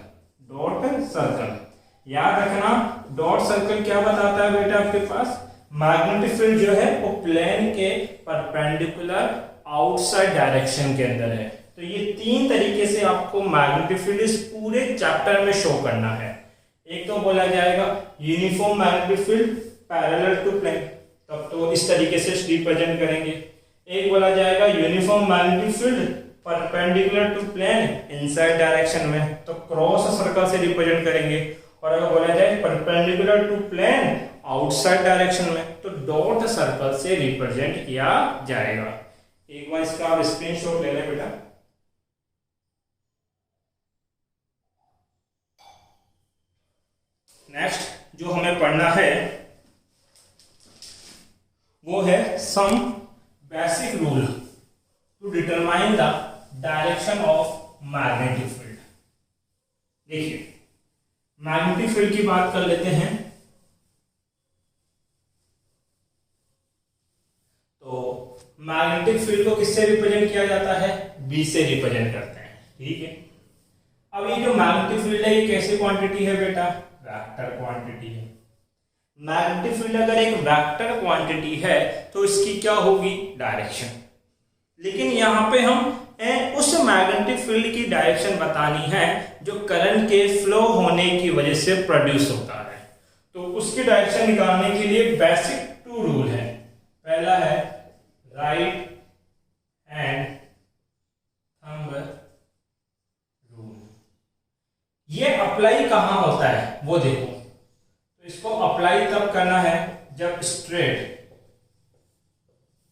याद रखना डॉट सर्कल क्या बताता है बेटा, आपके पास मैग्नेटिक फील्ड जो है वो प्लेन के परपेंडिकुलर आउटसाइड डायरेक्शन के अंदर है। तो ये तीन तरीके से आपको मैग्नेटिक फील्ड इस पूरे चैप्टर में शो करना है। एक तो बोला जाएगा uniform magnetic field parallel to plane, तब तो इस तरीके से रिप्रेजेंट करेंगे। एक बोला जाएगा uniform magnetic field perpendicular to plane inside direction में, तो क्रॉस सर्कल से रिप्रेजेंट करेंगे। और अगर बोला जाए perpendicular to plane outside direction में तो डॉट सर्कल से रिप्रेजेंट किया जाएगा। एक बार इसका आप स्क्रीनशॉट ले लें बेटा। नेक्स्ट जो हमें पढ़ना है वो है some basic rule to determine the direction of magnetic field. देखिए मैग्नेटिक फील्ड की बात कर लेते हैं। तो मैग्नेटिक फील्ड को किससे रिप्रेजेंट किया जाता है, बी से रिप्रेजेंट करते हैं, ठीक है। अब ये जो मैग्नेटिक फील्ड है ये कैसी क्वांटिटी है बेटा, वेक्टर क्वांटिटी है। मैग्नेटिक फील्ड अगर एक वेक्टर क्वांटिटी है तो इसकी क्या होगी, डायरेक्शन। लेकिन यहां पे हम उस मैग्नेटिक फील्ड की डायरेक्शन बतानी है जो करंट के फ्लो होने की वजह से प्रोड्यूस होता है। तो उसकी डायरेक्शन निकालने के लिए बेसिक 2 रूल है। पहला है राइट हैंड थंब रूल। ये अप्लाई कहां होता है वो देखो। तो इसको अप्लाई तब करना है जब स्ट्रेट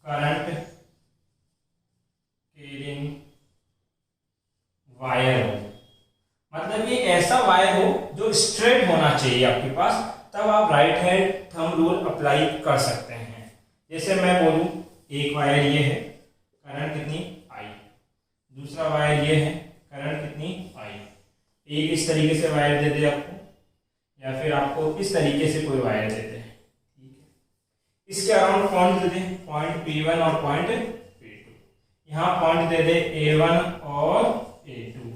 करंट कैरिंग वायर हो, मतलब ये ऐसा वायर हो जो स्ट्रेट होना चाहिए आपके पास, तब आप right hand thumb rule apply कर सकते हैं। जैसे मैं बोलूं एक वायर ये है, करंट कितनी आई, दूसरा वायर ये है, करंट कितनी आई। एक इस तरीके से वायर दे दे आपको, या फिर आपको इस तरीके से कोई वायर दे दे, ठीक है। इसके अराउंड पॉइंट दे दे, पॉइंट P1 और पॉइंट P2। यहाँ पॉइंट दे दे A1 और A2।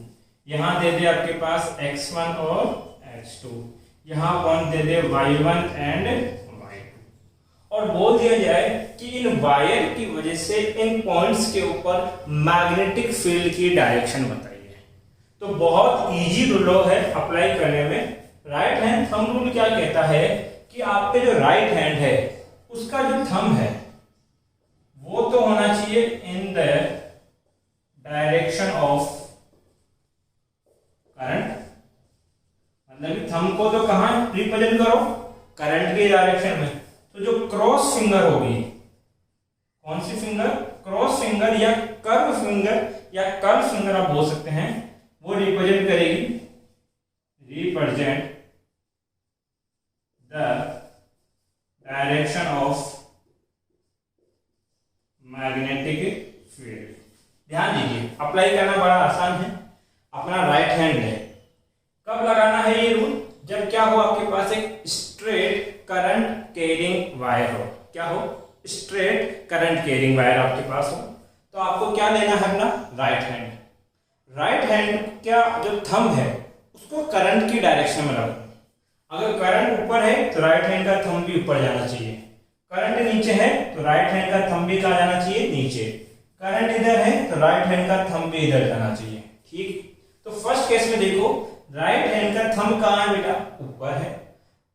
यहाँ दे दे आपके पास x1 और x2, यहाँ point they they y1 and y2 और बोल दिया जाए कि इन वायर की वजह से इन पॉइंट्स के ऊपर मैग्नेटिक फील्ड की डायरेक्शन बताइए। तो बहुत इजी लॉ है अप्लाई करने में। राइट हैंड थंब रूल क्या कहता है कि आपके जो राइट हैंड है उसका जो थंब है वो तो होना चाहिए in the direction of current, मतलब कि थंब को तो कहां रिप्रेजेंट करो, करंट के डायरेक्शन में। तो जो क्रॉस फिंगर होगी, कौन सी फिंगर, क्रॉस फिंगर या कर्व फिंगर या कर्व फिंगर आप बोल सकते हैं, वो रिप्रेजेंट करेगी, represent the direction of magnetic field. ध्यान दीजिए, अप्लाई करना बड़ा आसान है। अपना राइट हैंड है, कब लगाना है ये रूल, जब क्या हो आपके पास एक स्ट्रेट करंट कैरिंग वायर हो, क्या हो, स्ट्रेट करंट कैरिंग वायर आपके पास हो, तो आपको क्या लेना है, अपना राइट हैंड। राइट हैंड क्या जो थंब है उसको करंट की डायरेक्शन में रखो। अगर करंट ऊपर है तो राइट हैंड का थंब भी ऊपर जाना चाहिए, करंट नीचे है तो राइट हैंड का थंब भी कहाँ जाना चाहिए, नीचे। करंट इधर है तो राइट हैंड का थंब भी इधर जाना चाहिए। ठीक, तो फर्स्ट केस में देखो राइट हैंड का थंब कहाँ है बेटा, ऊपर है।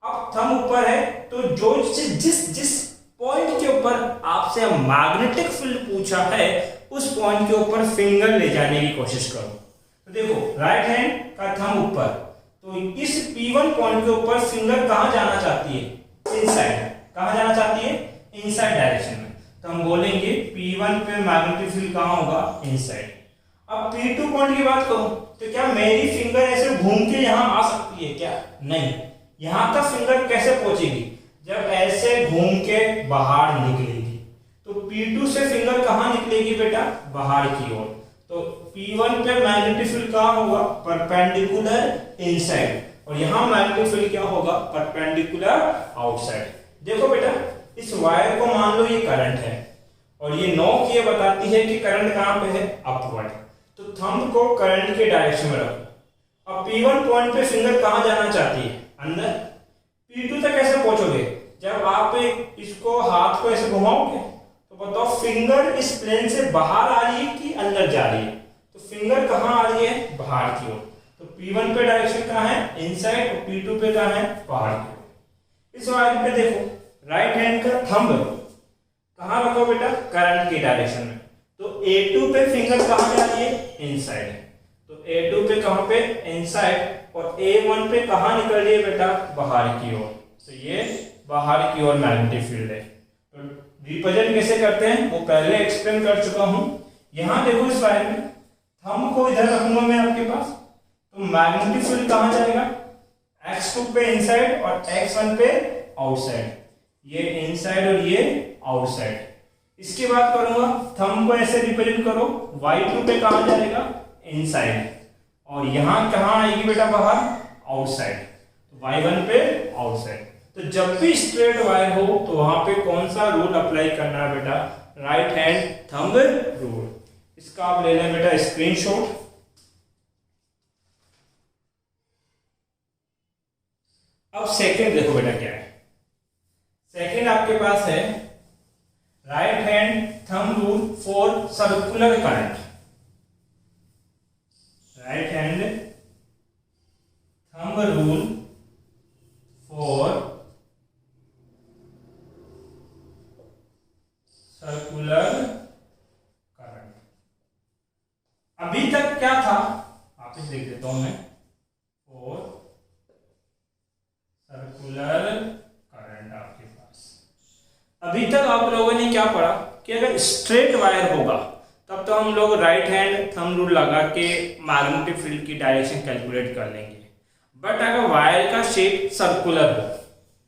अब थंब ऊपर है तो जो जिस जिस पॉइंट के ऊपर आपसे मैग्नेटिक फील्ड पूछा है उस पॉइंट के ऊपर फिंगर ले जाने की कोशिश करो। तो देखो राइट हैंड का थंब ऊपर, तो इस P1 पॉइंट के ऊपर फिंगर कहां जाना चाहती है, इनसाइड। कहां जाना चाहती है, इनसाइड डायरेक्शन में। तो हम बोलेंगे P1 पे मैग्नेटिक फील्ड कहां होगा, इनसाइड। अब P2 पॉइंट की बात करूं तो क्या मेरी फिंगर ऐसे घूम के यहां आ सकती है क्या, नहीं। यहां तक फिंगर कैसे पहुंचेगी, जब ऐसे घूम के बाहर निकलेगी। तो P2 से फिंगर कहां निकलेगी बेटा, बाहर की ओर। तो P1 पे मैग्नेटिक फील्ड कहां होगा, परपेंडिकुलर इनसाइड, और यहां मैग्नेटिक फील्ड क्या होगा, परपेंडिकुलर आउटसाइड। देखो बेटा इस वायर को मान लो ये करंट है और ये नोक ये बताती है कि करंट कहां पे है, अपवर्ड। तो थंब को करंट के डायरेक्शन में रखो। अब P1 पॉइंट पे फिंगर कहां जाना चाहती है, अंदर। P2 तक कैसे पहुंचोगे, जब आप इसको हाथ को ऐसे घुमाओगे तो बताओ फिंगर इस प्लेन से बाहर आ रही है कि अंदर जा रही है। तो फिंगर कहां आ रही है, बाहर की ओर। तो P1 पे डायरेक्शन कहां है, इनसाइड, और P2 पे कहां है, बाहर की ओर। इस वायर पे देखो राइट हैंड का थंब कहां रखो बेटा, करंट की डायरेक्शन में। तो A2 पे फिंगर कहां जा रही है, इनसाइड। तो A2 पे कहां पे, इनसाइड, और A1 पे कहां निकल रही है बेटा, बाहर की ओर। तो ये बाहर की ओर मैग्नेटिक फील्ड है। तो रिप्रेजेंट कैसे करते हैं वो पहले एक्सप्लेन कर चुका हूं। यहां देखो इस वायर में थंब को इधर रखूंगा मैं आपके पास, तो मैग्नेटिक फील्ड कहां जाएगा, X2 पे इनसाइड और X1 पे आउटसाइड। ये इनसाइड और ये आउटसाइड। इसकी बात करूंगा, थंब को ऐसे रिप्रेजेंट करो, Y2 पे कहां जाएगा, इनसाइड, और यहां कहां आएगी बेटा, बाहर, आउटसाइड। तो Y1 पे आउटसाइड। तो जब भी स्ट्रेट वायर हो तो वहां पे कौन सा रूल अप्लाई करना है बेटा, राइट हैंड थंब रूल। इसका आप ले लें बेटा स्क्रीनशॉट। अब सेकंड देखो बेटा क्या है, सेकंड आपके पास है right hand thumb rule for circular current. Right hand thumb rule for circular current. अभी तक क्या था, वापस देख देता हूं मैं, फॉर सर्कुलर करंट आपके पास अभी तक आप लोगों ने क्या पढ़ा कि अगर स्ट्रेट वायर होगा तब तो हम लोग राइट हैंड थंब रूल लगा के मैग्नेटिक फील्ड की डायरेक्शन कैलकुलेट कर लेंगे। बट अगर वायर का शेप सर्कुलर हो,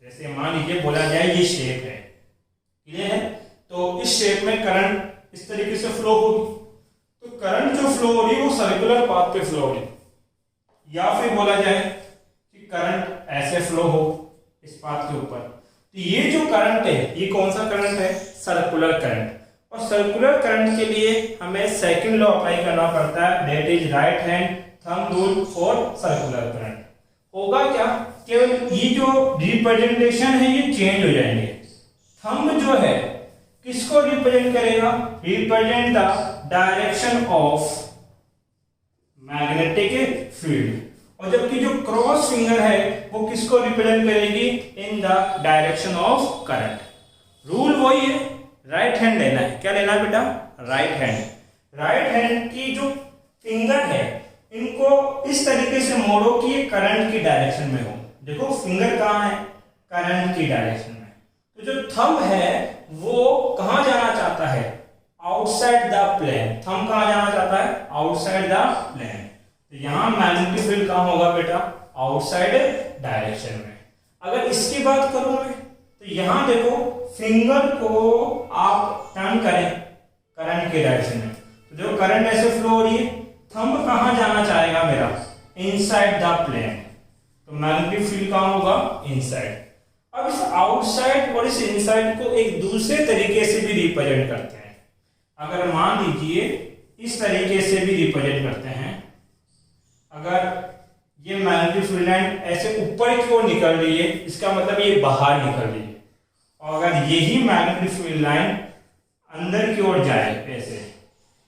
जैसे मान लीजिए बोला जाए ये शेप है, क्लियर है, तो इस शेप में करंट इस तरीके से फ्लो होगी। तो करंट जो फ्लो हो रही है वो सर्कुलर पाथ पे फ्लो हो रही है, या फिर बोला जाए कि करंट ऐसे फ्लो हो इस पाथ के ऊपर। तो ये जो करंट है ये कौन सा करंट है, सर्कुलर करंट। और सर्कुलर करंट के लिए हमें सेकंड लॉ अप्लाई करना पड़ता है, that is right hand thumb rule for circular current. होगा क्या, केवल ये जो रिप्रेजेंटेशन है ये चेंज हो जाएंगे। थंब जो है किसको रिप्रेजेंट करेगा, represent the direction of magnetic field, और जबकि जो क्रॉस फिंगर है वो किसको रिप्रेजेंट करेगी, in the direction of current. Rule वही है, राइट हैंड लेना है। क्या लेना है बेटा, राइट हैंड। राइट हैंड की जो फिंगर है इनको इस तरीके से मोड़ो कि ये करंट की डायरेक्शन में हो। देखो फिंगर कहाँ है, करंट की डायरेक्शन में। तो जो थंब है वो कहाँ जाना चाहता है, आउटसाइड द प्लेन। थंब कहाँ जाना चाहता है, आउटसाइड द प्लेन। तो यहां मैग्नेटिक फील्ड कहां होगा बेटा, आउटसाइड डायरेक्शन में। अगर इसकी बात करूं मैं तो यहां देखो फिंगर को आप टर्न करें करंट के डायरेक्शन में, तो जो करंट ऐसे फ्लो हो रही है, थंब कहां जाना चाहेगा मेरा, इनसाइड द प्लेन। तो मैग्नेटिक फील्ड कहां होगा, इनसाइड। अब इस आउटसाइड और इस इनसाइड को एक दूसरे तरीके से भी रिप्रेजेंट करते हैं। अगर मान लीजिए इस तरीके से भी रिप्रेजेंट करते हैं, अगर ये मैग्नेटिक फील्ड लाइन ऐसे ऊपर की ओर निकल रही है, इसका मतलब ये बाहर निकल रही है। और अगर यही मैग्नेटिक फील्ड लाइन अंदर की ओर जाए, ऐसे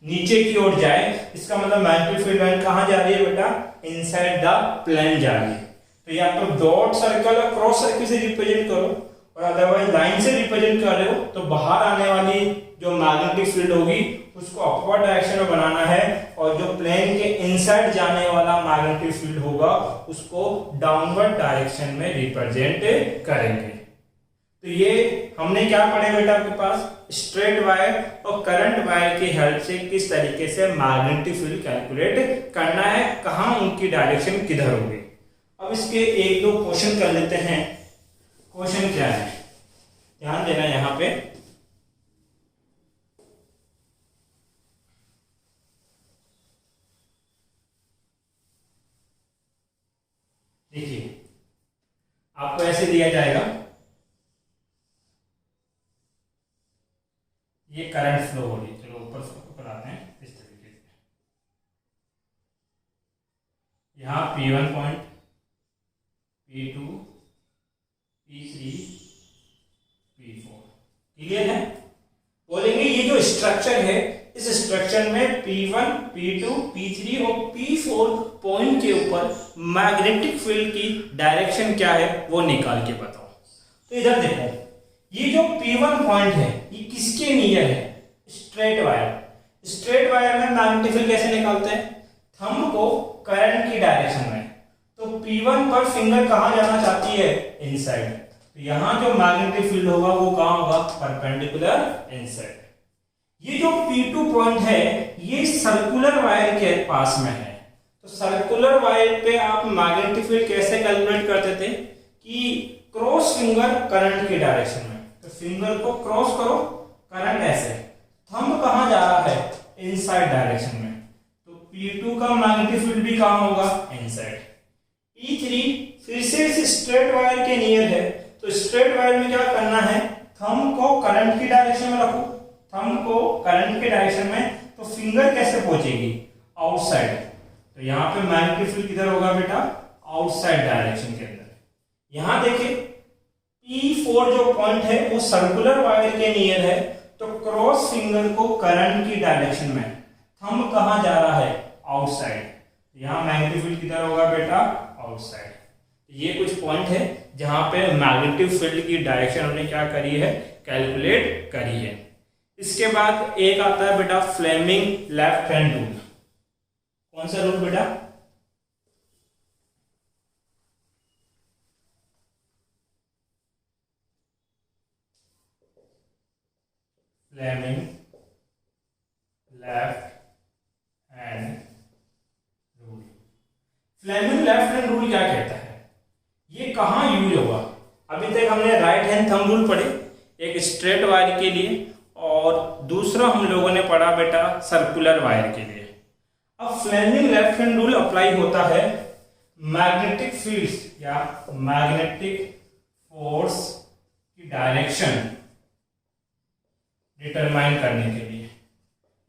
नीचे की ओर जाए, इसका मतलब मैग्नेटिक फील्ड लाइन कहां जा रही है बेटा, इनसाइड द प्लेन जा रही है। तो या तो डॉट सर्कल और क्रॉस सर्कल से रिप्रेजेंट करो, और अदरवाइज लाइन से रिप्रेजेंट कर रहे हो तो बाहर आने वाली जो मैग्नेटिक फील्ड होगी उसको अपवर्ड डायरेक्शन में बनाना है, और जो प्लेन के इनसाइड जाने वाला मैग्नेटिक फील्ड होगा उसको डाउनवर्ड डायरेक्शन में रिप्रेजेंट करेंगे। तो ये हमने क्या पढ़े बेटा, आपके पास स्ट्रेट वायर और करंट वायर की हेल्प से किस तरीके से मैग्नेटिक फील्ड कैलकुलेट करना है, कहां उनकी डायरेक्शन किधर होगी। अब इसके एक दो क्वेश्चन कर लेते हैं। क्वेश्चन क्या है, ध्यान देना यहां पे। देखिए आपको ऐसे दिया जाएगा, ये करंट फ्लो हो रही है, चलो ऊपर से कराते हैं इस तरीके से। यहाँ P1 point, P2, P3, P4, clear है। बोलेंगे ये जो स्ट्रक्चर है, इस स्ट्रक्चर में P1, P2, P3 और P4 पॉइंट के ऊपर मैग्नेटिक फील्ड की डायरेक्शन क्या है वो निकाल के बताओ। तो इधर देखो, ये जो P1 पॉइंट है ये किसके नियर है, स्ट्रेट वायर। स्ट्रेट वायर में मैग्नेटिक फील्ड कैसे निकालते हैं, थंब को करंट की डायरेक्शन में। तो P1 पर फिंगर कहां जाना चाहती है, इनसाइड। तो यहां जो मैग्नेटिक फील्ड होगा वो कहां होगा, परपेंडिकुलर इनसाइड। ये जो P2 पॉइंट है ये सर्कुलर वायर के पास में है। तो सर्कुलर वायर पे आप मैग्नेटिक फील्ड कैसे कैलकुलेट करते थे कि क्रॉस फिंगर करंट की डायरेक्शन में। तो फिंगर को क्रॉस करो, करंट ऐसे, थंब कहां जा रहा है, इनसाइड डायरेक्शन में। तो P2 का मैग्नेटिक फील्ड भी कहां होगा, इनसाइड। P3 फिर से इस स्ट्रेट वायर के नियर है, तो स्ट्रेट वायर में क्या करना है, थंब को करंट की डायरेक्शन में रखो, थंब को करंट के डायरेक्शन में। तो फिंगर कैसे पहुंचेगी, आउटसाइड। तो यहाँ पे मैग्नेटिक फील्ड किधर होगा बेटा, आउटसाइड डायरेक्शन के अंदर। यहां देखिए P4 जो पॉइंट है वो सर्कुलर वायर के नियर है, तो क्रॉस फिंगर को करंट की डायरेक्शन में, थंब कहां जा रहा है, आउटसाइड। यहां मैग्नेटिक फील्ड किधर होगा बेटा, आउटसाइड। ये कुछ पॉइंट है जहां पे मैग्नेटिक फील्ड की डायरेक्शन हमने क्या करी है, कैलकुलेट करी है। इसके बाद एक आता है बेटा फ्लेमिंग लेफ्ट हैंड रूल। कौन सा रूल बेटा, Fleming left hand rule. Fleming left hand rule क्या कहता है, ये कहां यूज होगा। अभी तक हमने राइट हैंड थंब रूल पढ़े एक स्ट्रेट वायर के लिए, और दूसरा हम लोगों ने पढ़ा बेटा सर्कुलर वायर के लिए। अब Fleming left hand rule apply होता है मैग्नेटिक फील्ड्स या मैग्नेटिक फोर्स की डायरेक्शन डिटरमाइन करने के लिए।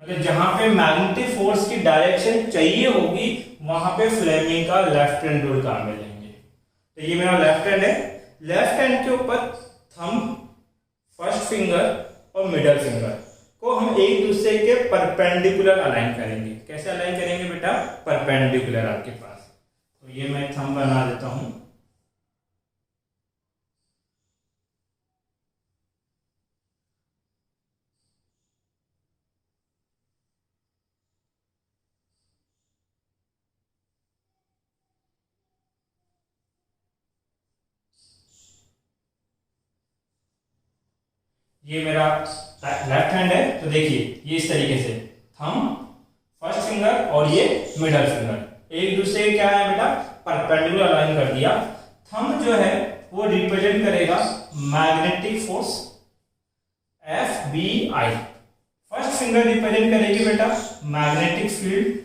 मतलब जहां पे मैग्नेटिक फोर्स की डायरेक्शन चाहिए होगी वहां पे फ्लेमिंग का लेफ्ट हैंड रूल काम में लेंगे। तो ये मेरा लेफ्ट हैंड है, लेफ्ट हैंड के ऊपर थंब, फर्स्ट फिंगर और मिडल फिंगर को हम एक दूसरे के परपेंडिकुलर अलाइन करेंगे। कैसे अलाइन करेंगे बेटा? परपेंडिकुलर आपके पास। तो ये मैं थंब बना देता हूं। ये मेरा लेफ्ट हैंड है, तो देखिए ये इस तरीके से थंब, फर्स्ट फिंगर और ये मिडल फिंगर एक दूसरे क्या है बेटा? परपेंडिकुलर अलाइन कर दिया। थंब जो है वो रिप्रेजेंट करेगा magnetic force F B I, first finger represent करेगी बेटा मैग्नेटिक फील्ड,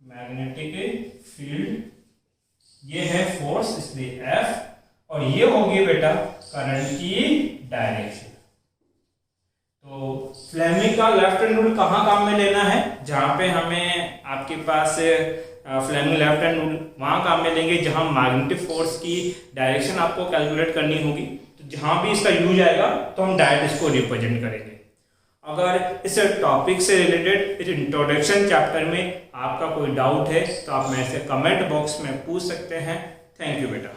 मैग्नेटिक फील्ड ये है फोर्स इसलिए एफ, और ये होगी बेटा करंट की डायरेक्शन। तो फ्लेमिंग का लेफ्ट हैंड रूल कहाँ काम में लेना है? जहां पे हमें आपके पास फ्लेमिंग लेफ्ट हैंड रूल वहां काम में लेंगे जहां मैग्नेटिक फोर्स की डायरेक्शन आपको कैलकुलेट करनी होगी। तो जहां भी इसका यूज आएगा तो हम डायरेक्ट इसको रिप्रेजेंट करेंगे। अगर इस टॉपिक से रिलेटेड इस इंट्रोडक्शन चैप्टर में आपका कोई डाउट है तो आप मेरे से कमेंट बॉक्स में पूछ सकते हैं। थैंक यू बेटा।